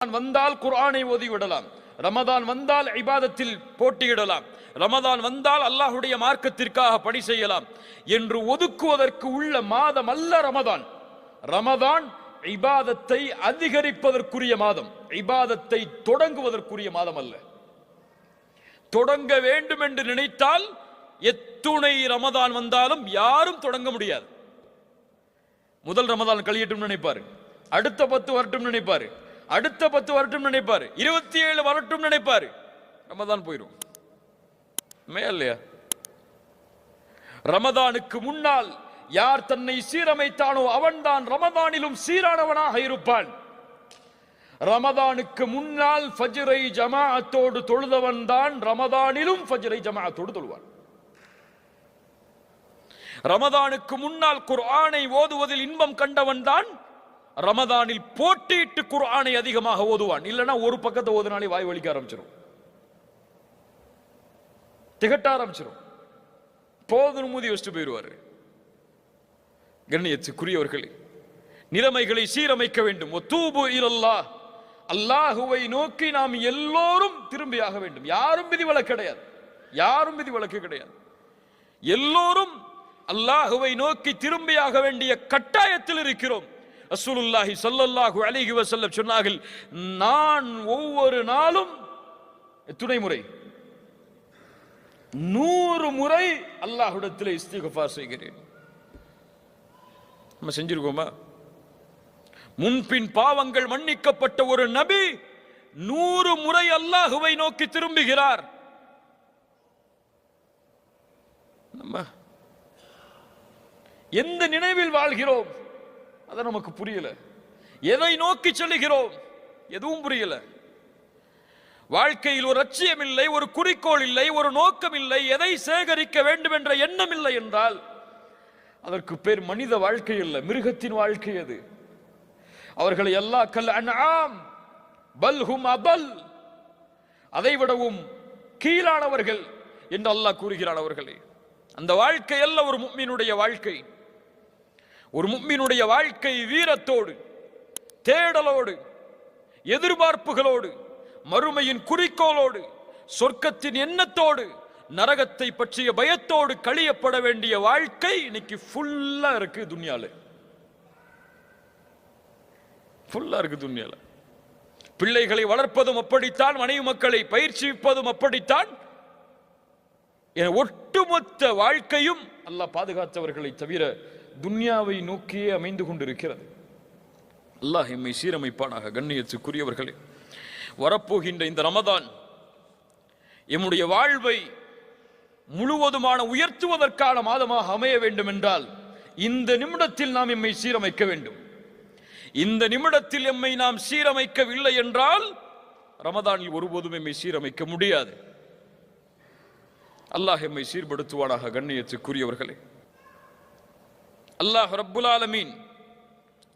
வந்தால் குர்ஆனை ஓதிவிடலாம், ரமதான் வந்தால் இபாதத்தில் போட்டியிடலாம், ரமதான் வந்தால் அல்லாஹ்வுடைய மார்க்கத்திற்காக பணி செய்யலாம் என்று ஒதுக்குவதற்கு உள்ள மாதம் அல்ல ரமதான். ரமதான் இபாதத்தை அதிகரிப்பதற்குரிய மாதம், இபாதத்தை தொடங்குவதற்குரிய மாதம் அல்ல. தொடங்க வேண்டும் என்று நினைத்தால் எத்துணை ரமதான் வந்தாலும் யாரும் தொடங்க முடியாது. முதல் ரமதான் கழியட்டும் நினைப்பாரு, அடுத்த 10 வரட்டும் நினைப்பாரு, அடுத்த 10 வரட்டும் நினைப்பாரு, 27 வரட்டும் நினைப்பாரு, ரமதான் போயிடும் இல்லையா? ரமதானுக்கு முன்னால் யார் தன்னை சீரமைத்தானோ அவன்தான் ரமதானிலும் சீரானவனாக இருப்பான். ரமதானுக்கு முன்னால் ஃபஜ்ரை ஜமாஅத்தோடு தொழுதவன் தான் ரமதானிலும் ஃபஜ்ரை ஜமாஅத்தோடு தொழுவான். ரமதானுக்கு முன்னால் குர்ஆனை ஓதுவதில் இன்பம் கண்டவன் தான் ரமதானில் போட்டியிட்டு குர்ஆனை அதிகமாக ஓதுவான். இல்லைன்னா ஒரு பக்கத்தை ஓதுனாலே வாய் வலிக்க ஆரம்பிச்சிடும், திகட்ட ஆரம்பிச்சிடும், போதும் மூதி வச்சுட்டு போயிடுவாரு. கண்ணியத்துக்குரியவர்களே, நிலைமைகளை சீரமைக்க வேண்டும். வதூபு இலல்லாஹ், அல்லாஹுவை நோக்கி நாம் எல்லோரும் திரும்பியாக வேண்டும். யாரும் விதிவிலக்கு கிடையாது, யாரும் விதிவிலக்கு கிடையாது. எல்லோரும் அல்லாஹுவை நோக்கி திரும்பியாக வேண்டிய கட்டாயத்தில் இருக்கிறோம். ரசூலுல்லாஹி ஸல்லல்லாஹு அலைஹி வஸல்லம் சொன்னார்கள், நான் ஒவ்வொரு நாளும் எத்தனை முறை? 100 முறை அல்லாஹ்விடத்தில் இஸ்திக்ஃபார் செய்கிறேன். நம்ம செஞ்சிருக்கோமா? முன்பின் பாவங்கள் மன்னிக்கப்பட்ட ஒரு நபி 100 முறை அல்லாஹுவை நோக்கி திரும்புகிறார். நம்ம எந்த நினைவில் வாழ்கிறோம் அது நமக்கு புரியல. எதை நோக்கி செல்கிறோம் எதுவும் புரியல. வாழ்க்கையில் ஒரு லட்சியம் இல்லை, ஒரு குறிக்கோள் இல்லை, ஒரு நோக்கம் இல்லை, எதை சேகரிக்க வேண்டும் என்ற எண்ணம் இல்லை என்றால் அதற்கு பேர் மனித வாழ்க்கை அல்ல, மிருகத்தின் வாழ்க்கை அது. அவர்களை அல்லாஹ் கல் அன்ஆம் பல் ஹும் அபல், அதைவிடவும் கீழானவர்கள் என்று அல்லாஹ் கூறுகிறான். அவர்களே, அந்த வாழ்க்கை அல்ல ஒரு முஃமினுடைய வாழ்க்கை. ஒரு முஃமினுடைய வாழ்க்கை வீரத்தோடு, தேடலோடு, எதிர்பார்ப்புகளோடு, மறுமையின் குறிக்கோளோடு, சொர்க்கத்தின் எண்ணத்தோடு, நரகத்தை பற்றிய பயத்தோடு கழியப்பட வேண்டிய வாழ்க்கை இன்னைக்கு ஃபுல்லா இருக்கு துன்யால. ஃபுல்லா இருக்கு துன்யால. பிள்ளைகளை வளர்ப்பதும் அப்படித்தான், மனைவி மக்களை பயிற்சிப்பதும் அப்படித்தான். ஒட்டுமொத்த வாழ்க்கையும் அல்லாஹ் பாதுகாத்தவர்களை தவிர துன்யாவை நோக்கியே அமைந்து கொண்டிருக்கிறது. அல்லாஹ் எம்மை சீரமைப்பானாக. கண்ணியத்துக்குரியவர்களே, வரப்போகின்ற இந்த ரமதான் எம்முடைய வாழ்வை முழுவதுமான உயர்த்துவதற்கான மாதமாக அமைய வேண்டும் என்றால் இந்த நிமிடத்தில் நாம் எம்மை சீரமைக்க வேண்டும். இந்த நிமிடத்தில் எம்மை நாம் சீரமைக்கவில்லை என்றால் ரமதானில் ஒருபோதும் எம்மை சீரமைக்க முடியாது. அல்லாஹ் எம்மை சீர்படுத்துவானாக. கண்ணியத்துக்குரியவர்களே, அல்லாஹ் ரப்புல் ஆலமீன்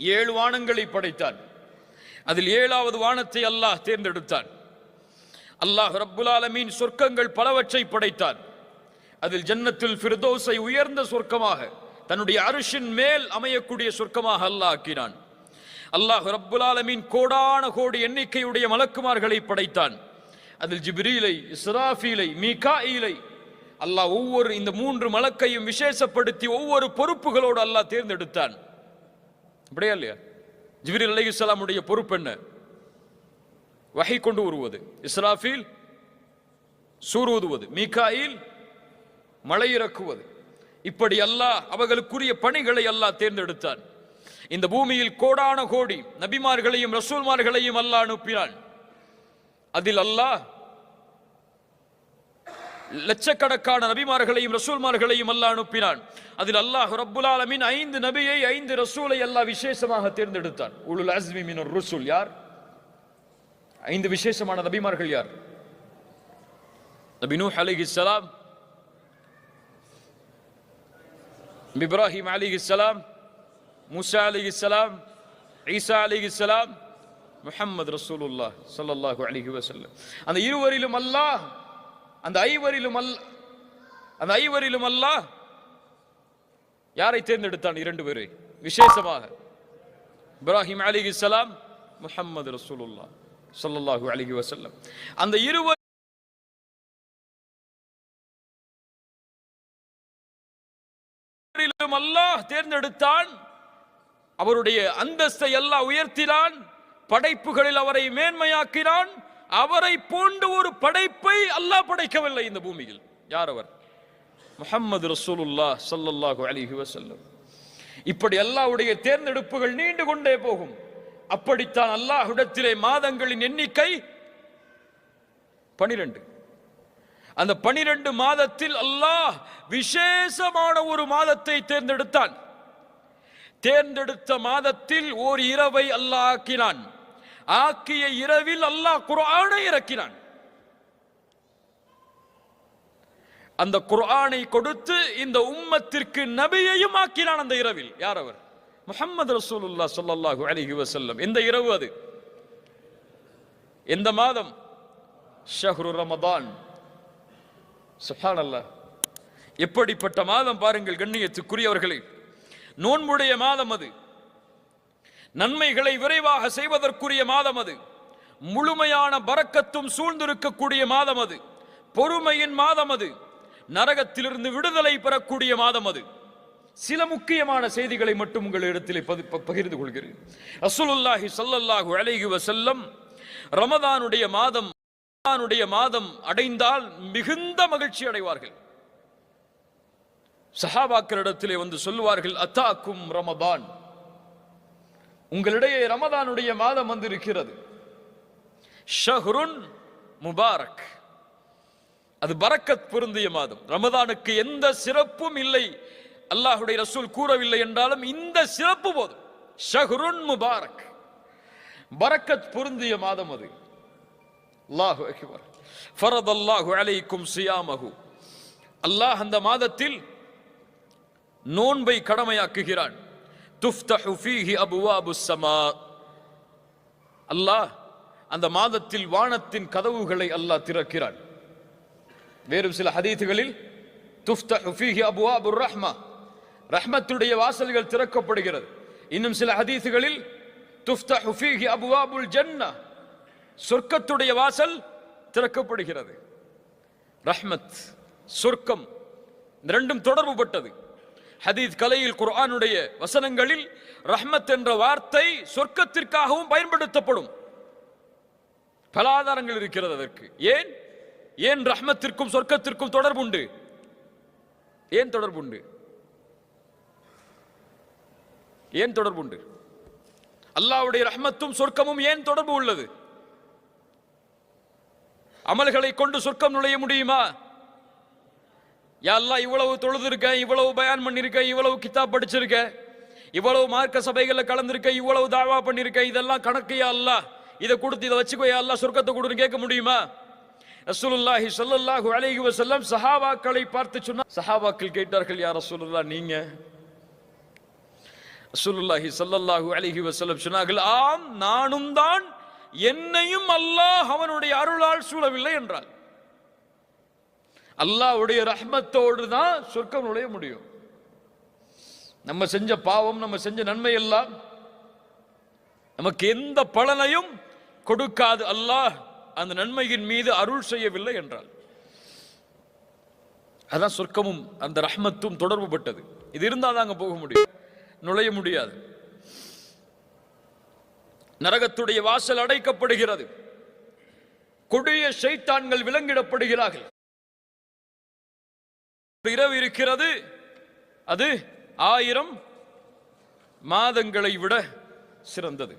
7 வானங்களை படைத்தான். அதில் 7வது வானத்தை அல்லாஹ் தேர்ந்தெடுத்தான். அல்லாஹ் ரப்புல் ஆலமீன் சொர்க்கங்கள் பலவற்றை படைத்தான். அதில் ஜன்னத்துல் ஃபிர்தௌஸை உயர்ந்த சொர்க்கமாக, தன்னுடைய அர்ஷின் மேல் அமையக்கூடிய சொர்க்கமாக அல்லாஹ் ஆக்கினான். அல்லாஹ் ரப்புல் ஆலமீன் கோடான கோடி எண்ணிக்கையுடைய மலக்குமார்களை படைத்தான். அதில் ஜிப்ரீலை, இஸ்ராஃபீலை, மீகாஈலை அல்லாஹ் ஒவ்வொரு இந்த 3 மலக்கையும் விசேஷப்படுத்தி ஒவ்வொரு பொறுப்புகளோடு அல்லாஹ் தேர்ந்தெடுத்தான். அப்படியா இல்லையா? ஜிப்ரீல் அலைஹிஸ்ஸலாமுடைய பொறுப்பு என்ன? வஹி கொண்டு வருவது, இஸ்ராஃபீல் சூர் ஊதுவது, மீகாயில் மழை இறக்குவது. இப்படி அல்லாஹ் அவர்களுக்குரிய பணிகளை அல்லாஹ் தேர்ந்தெடுத்தான். இந்த பூமியில் கோடான கோடி நபிமார்களையும் ரசூல்மார்களையும் அல்லாஹ் அனுப்பினான். அதில் அல்லாஹ் லட்சக்கணக்கான நபிமார்களையும் ரசூல்மார்களையும் அல்லாஹ் அனுப்பினான். அதில் அல்லாஹ் ரப்புல் ஆலமீன் 5 நபியை 5 ரசூலை அல்லாஹ் விசேஷமாக தேர்ந்தெடுத்தான். உலுல் அஸ்மி மினர் ருசுல் யார்? 5 விசேஷமான நபிமார்கள் யார்? நபி நூஹ் அலைஹிஸ்ஸலாம், இப்ராஹிம் அலைஹிஸ்ஸலாம், மூசா அலைஹிஸ்ஸலாம், ஈசா அலைஹிஸ்ஸலாம், முஹம்மது ரசூலுல்லாஹ் ஸல்லல்லாஹு அலைஹி வஸல்லம். அந்த இருவரிலும் அல்லாஹ், அந்த ஐவரிலும் அல்லாஹ் யாரை தேர்ந்தெடுத்தான்? 2 பேரை விசேஷமாக. இப்ராஹிம் அலைஹிஸ்ஸலாம், முஹம்மது ரசூலுல்லாஹ். ஸல்லல்லாஹு அலைஹி வஸல்லம். அந்த இருவரும் அல்லாஹ் தேர்ந்தெடுத்தான், அவருடைய அந்தஸ்தை அல்லாஹ் உயர்த்தினான், படைப்புகளில் அவரை மேன்மையாக்கினான். அவரை போன்ற ஒரு படைப்பை அல்லாஹ் படைக்கவில்லை இந்த பூமியில். யார் அவர்? முஹம்மது ரசூலுல்லாஹ் ஸல்லல்லாஹு அலைஹி வஸல்லம். இப்படி அல்லாஹ்வுடைய தேர்ந்தெடுப்புகள் நீண்டு கொண்டே போகும். அப்படித்தான் அல்லாஹ்விடத்திலே மாதங்களின் எண்ணிக்கை 12. அந்த 12 மாதத்தில் அல்லாஹ் விசேஷமான ஒரு மாதத்தை தேர்ந்தெடுத்தான். தேர்ந்தெடுத்த மாதத்தில் ஓர் இரவை அல்லாஹ் ஆக்கினான். ஆக்கிய இரவில் அல்லாஹ் குர்ஆனை இறக்கினான். அந்த குர்ஆனை கொடுத்து இந்த உம்மத்திற்கு நபியையும் ஆக்கினான் அந்த இரவில். யார் அவர்? முஹம்மது ரசூலுல்லாஹ் ஸல்லல்லாஹு அலைஹி வஸல்லம். எந்த இரவு அது? எந்த மாதம்? ஷஹ்ரு ரமதான். சுப்ஹானல்லாஹ், எப்படிப்பட்ட மாதம் பாருங்கள் கண்ணியத்துக்குரியவர்களே. நோன்புடைய மாதம் அது, நன்மைகளை விரைவாக செய்வதற்குரிய மாதம் அது, முழுமையான பரக்கத்தும் சூழ்ந்திருக்கக்கூடிய மாதம் அது, பொறுமையின் மாதம் அது, நரகத்திலிருந்து விடுதலை பெறக்கூடிய மாதம் அது. சில முக்கியமான செய்திகளை மட்டும் உங்களிடத்தில் பகிர்ந்து கொள்கிறேன். ரசூலுல்லாஹி ஸல்லல்லாஹு அலைஹி வஸல்லம் ரமதானுடைய மாதம் அடைந்தால் மிகுந்த மகிழ்ச்சி அடைவார்கள். சஹாபாக்களிடத்திலே வந்து சொல்லுவார்கள், அத்தாக்கும் ரமதான், உங்களிடையே ரமதானுடைய மாதம் வந்திருக்கிறது. ஷஹ்ருன் முபாரக், அது பரக்கத் பொருந்திய மாதம். ரமதானுக்கு எந்த சிறப்பும் இல்லை, அல்லாஹ்வுடைய ரசூல் கூறவில்லை என்றாலும் இந்த சிறப்பு போதும். ஷஹ்ருன் முபாரக், பரக்கத் பொருந்திய மாதம் அது. அல்லாஹு அக்பர். ஃபரதல்லாஹு அலைக்கும் சியாமஹு, அல்லாஹ் அந்த மாதத்தில் நோன்பை கடமையாக்குகிறான். துஃப்தஹு ஃபீஹி அபுவாபுஸ் ஸமா, அல்லாஹ் அந்த மாதத்தில் வானத்தின் கதவுகளை அல்லாஹ் திறக்கிறான். வேறு சில ஹதீதுகளில் துஃப்தஹு ஃபீஹி அபுவாபுர் ரஹ்மா, ரஹ்மத்துடைய வாசல்கள் திறக்கப்படுகிறது. இன்னும் சில ஹதீதுகளில் துஃப்தஹு ஃபீஹி அபுவாபுல் ஜன்னah, சொர்க்கத்துடைய வாசல் திறக்கப்படுகிறது. ரஹ்மத், சொர்க்கம், இந்த ரெண்டும் தொடர்பு பட்டது. ஹதீஸ் கலையில் குர்ஆனுடைய வசனங்களில் ரஹ்மத் என்ற வார்த்தை சொர்க்கத்திற்காகவும் பயன்படுத்தப்படும். பல ஆதாரங்கள் இருக்கிறது அதற்கு. ஏன் ரஹ்மத்திற்கும் சொர்க்கத்திற்கும் தொடர்புண்டு? ஏன் தொடர்புண்டு? ஏன் தொடர்புண்டு? அல்லாஹ்வுடைய ரஹ்மத்தும் சொர்க்கமும் ஏன் தொடர்பு உள்ளது? அமல்களை கொண்டு சொர்க்கம் நுழைய முடியுமா? யா அல்லாஹ், இவ்வளவு தொழுதிருக்க, இவ்வளவு பயான் பண்ணிருக்க, இவ்வளவு கிதாப் படிச்சிருக்க, இவ்வளவு மார்க்க சபைகளில் கலந்திருக்க, இவ்வளவு தாவா பண்ணிருக்க, இதெல்லாம் கணக்கு யா அல்லாஹ், இதை கொடுத்து இதை வச்சுக்கோ யா அல்லாஹ், சொர்க்கத்தை கொடுன்னு கேட்க முடியுமா? ரசூலுல்லாஹி ஸல்லல்லாஹு அலைஹி வஸல்லம் சஹாபாக்களை பார்த்து சொன்னார். சஹாபாக்கள் கேட்டார்கள், யா ரசூலுல்லாஹ், நீங்க? ரசூலுல்லாஹி ஸல்லல்லாஹு அலைஹி வஸல்லம் சொன்னார்கள், ஆம், நானும் தான், என்னையும் அல்லாஹ் அவனுடைய அருளால் சூழவில்லை என்றால். அல்லாஹ்வுடைய ரஹ்மத்தோடு தான் சொர்க்கம் நுழைய முடியும். நம்ம செஞ்ச பாவம், நம்ம செஞ்ச நன்மை எல்லாம் நமக்கு எந்த பலனையும் கொடுக்காது, அல்லாஹ் அந்த நன்மையின் மீது அருள் செய்யவில்லை என்றால். அதான் சொர்க்கமும் அந்த ரஹ்மத்தும் தொடர்பு பட்டது. இது இருந்தால் தான் அங்க போக முடியும், நுழைய முடியாது. நரகத்துடைய வாசல் அடைக்கப்படுகிறது, கொடிய ஷைத்தான்கள் விலங்கிடப்படுகிறார்கள். இரவு இருக்கிறது, அது 1000 மாதங்களை விட சிறந்தது.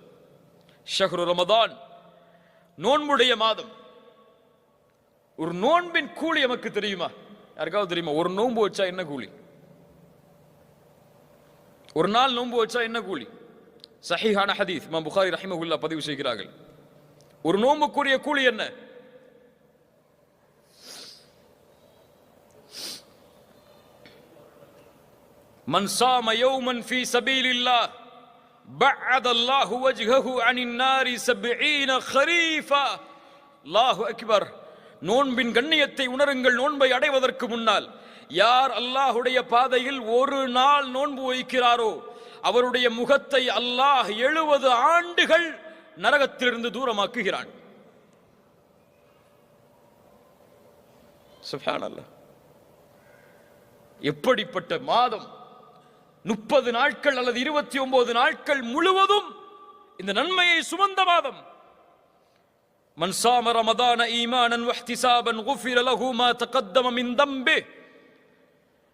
ஷஹ்ரு ரமதான், நோன்புடைய மாதம். ஒரு நோன்பின் கூலி நமக்கு தெரியுமா? யாருக்காவது தெரியுமா? ஒரு நோன்பு வச்சா என்ன கூலி? ஒரு நாள் நோன்பு வச்சா என்ன கூலி? சஹீஹான ஹதீஸ் இமாம் புகாரி ரஹிமஹுல்லாஹ் பதிவு செய்கிறார்கள். ஒரு நோன்புக்குரிய கூலி என்ன? மன் சாம யௌமன் ஃபீ சபீலில்லாஹ் பஅத அல்லாஹு வஜ்ஹஹு அனின் நாரி 70 கரீஃபா. அல்லாஹு அக்பர். நோன்பின் கண்ணியத்தை உணருங்கள். நோன்பை அடைவதற்கு முன்னால் யார் அல்லாஹ்வுடைய பாதையில் ஒரு நாள் நோன்பு வைக்கிறாரோ அவருடைய முகத்தை அல்லாஹ் 70 ஆண்டுகள் நரகத்திலிருந்து தூரமாக்குகிறான். சுப்ஹானல்லாஹ். எப்படிப்பட்ட மாதம்! 30 நாட்கள் அல்லது 29 நாட்கள் முழுவதும் இந்த நன்மையை சுமந்த மாதம். மன் சாம ரமதான ஈமானன் வஹ்திசாபன் குஃபிர லஹு மா தகத்தம மின் தம்பி.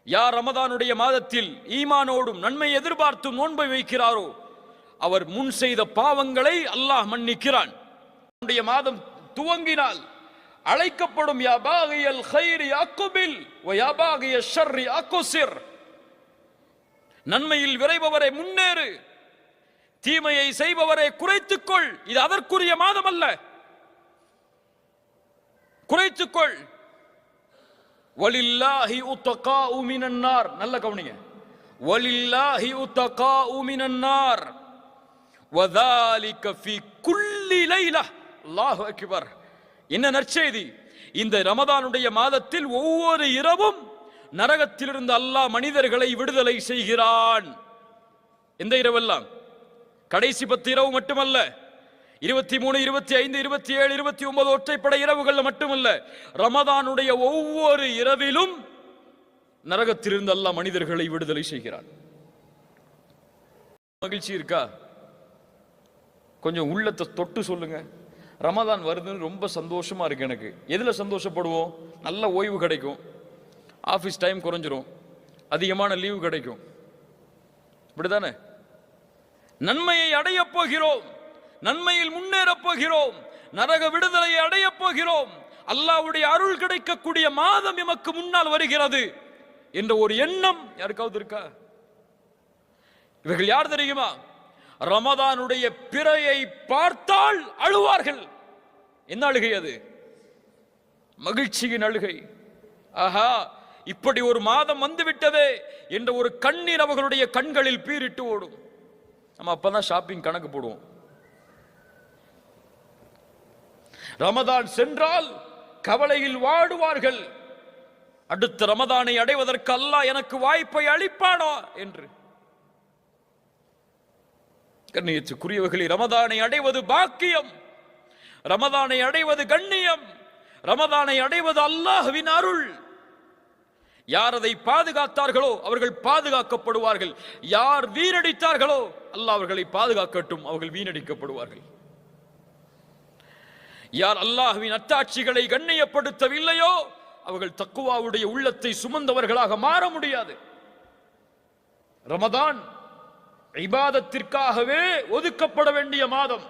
யார் ரமதானுடைய மாதத்தில் ஈமானோடும் நன்மை எதிர்பார்த்தும் நோன்பை வைக்கிறாரோ அவர் முன் செய்த பாவங்களை அல்லாஹ் மன்னிக்கிறான். மாதம் துவங்கினால் அழைக்கப்படும் யா பாகியல் கைரி அக்குபில் வ யா பாகிய ஷர்ரி அக்குசிர். நன்மையில் விரைபவரை முன்னேறு, தீமையை செய்பவரை குறைத்துக்கொள். இது அதற்குரிய மாதம் அல்ல. குறைத்துக்கொள். வலில்லாஹி உத்தகாஉ மினன் நார். நல்ல கவனிங்க. வலில்லாஹி உத்தகாஉ மினன் நார் வதாலிக ஃபீ குல்லி லைலா. அல்லாஹு அக்பர். என்ன நற்செய்தி! இந்த ரமதானுடைய மாதத்தில் ஒவ்வொரு இரவும் நரகத்திலிருந்து அல்லாஹ் மனிதர்களை விடுதலை செய்கிறான். எந்த இரவெல்லாம்? கடைசி 10 இரவு மட்டுமல்ல, 23, 25, 27, 29 ஒற்றைப்படை இரவுகள் மட்டுமல்ல, ரமதானுடைய ஒவ்வொரு இரவிலும் நரகத்திலிருந்து அல்லாஹ் மனிதர்களை விடுதலை செய்கிறான். மகிழ்ச்சி இருக்கா? கொஞ்சம் உள்ளத்தை தொட்டு சொல்லுங்க. ரமதான் வருதுன்னு ரொம்ப சந்தோஷமா இருக்கு எனக்கு. எதுல சந்தோஷப்படுவோம்? நல்ல ஓய்வு கிடைக்கும், ஆபீஸ் டைம் குறைஞ்சிரும், அதிகமான லீவு கிடைக்கும். இப்படிதானே? நன்மையை அடைய போகிறோம், நன்மையில் முன்னேறப் போகிறோம், நரக விடுதலையை அடைய போகிறோம், அல்லாஹ்வுடைய அருள் கிடைக்கக்கூடிய மாதம் எமக்கு முன்னால் வருகிறது என்ற ஒரு எண்ணம் யாருக்காவது இருக்கா? இவர்கள் யார் தெரியுமா? ரமதானுடைய பிறையை பார்த்தால் அழுவார்கள். என்ன அழுகை அது? மகிழ்ச்சியின் அழுகை. ஆஹா, இப்படி ஒரு மாதம் வந்துவிட்டதே என்ற ஒரு கண்ணீர் அவர்களுடைய கண்களில் பீரிட்டு ஓடும். நம்ம அப்பதான் ஷாப்பிங் கணக்கு போடுவோம். ரமதான் சென்றால் கவலையில் வாடுவார்கள். அடுத்த ரமதானை அடைவதற்கு அல்லாஹ் எனக்கு வாய்ப்பை அளிப்பானா என்று. கண்ணியத்துக்குரியவர்களே, ரமதானை அடைவது பாக்கியம், ரமதானை அடைவது கண்ணியம், ரமதானை அடைவது அல்லாஹ்வின் அருள். யார் அதை பாதுகாத்தார்களோ அவர்கள் பாதுகாக்கப்படுவார்கள். யார் வீணடித்தார்களோ அல்லாஹ் அவர்களை பாதுகாக்கட்டும், அவர்கள் வீணடிக்கப்படுவார்கள். யார் அல்லாஹ்வின் அத்தாட்சிகளை கண்ணியப்படுத்தவில்லையோ அவர்கள் தக்குவாவுடைய உள்ளத்தை சுமந்தவர்களாக மாற முடியாது. ரமதான் இபாதத்திற்காகவே ஒதுக்கப்பட வேண்டிய மாதம்.